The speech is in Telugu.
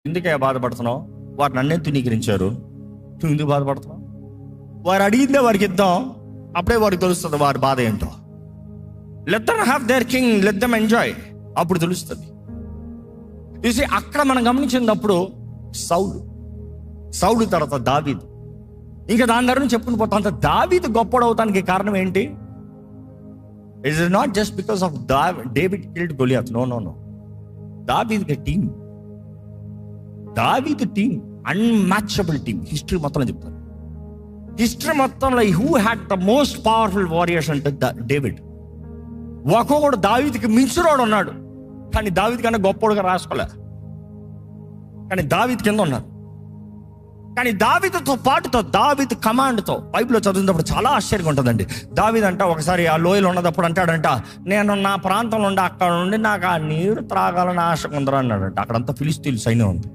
ఎందుకే బాధపడుతున్నావు? వారు నన్నే తునీకరించారు, నువ్వు ఎందుకు బాధపడుతున్నావు? వారు అడిగిందే వారికి ఇద్దాం, అప్పుడే వారికి తెలుస్తుంది వారి బాధ ఏంటో. Let them have their king, let them enjoy, అప్పుడు తెలుస్తుంది. చూసి అక్కడ మనం గమనించినప్పుడు సౌలు తర్వాత దావీదు, ఇంకా దాని దగ్గర చెప్పుకుని పోతాం. అంత దావీదు గొప్పడవుతానికి కారణం ఏంటి? It is not just because of David killed Goliath. No. దావీదు టీం అన్మ్యాచబుల్ టీం. హిస్టరీ మొత్తంలో చెప్తాను. హిస్టరీ మొత్తంలో who had the most powerful warriors అంటే డేవిడ్. ఒక్కొక్కడు దావీదుకి మించినోడు ఉన్నాడు, కానీ దావీదు కన్నా గొప్పడుగా రాసుకోలే, కానీ దావీదు కింద ఉన్నారు. కానీ దావీదుతో పాటుతో దావీదు కమాండ్తో బైబిల్లో చదివినప్పుడు చాలా ఆశ్చర్యంగా ఉంటుందండి. దావీదు అంట ఒకసారి ఆ లోయలో ఉన్నప్పుడు అంటాడంట, నేను నా ప్రాంతంలో ఉండి అక్కడ నుండి నాకు ఆ నీరు త్రాగాలని ఆశ ఉందరా అన్నాడంట. అక్కడంతా ఫిలిస్తీన్ల సైన్యం ఉంది.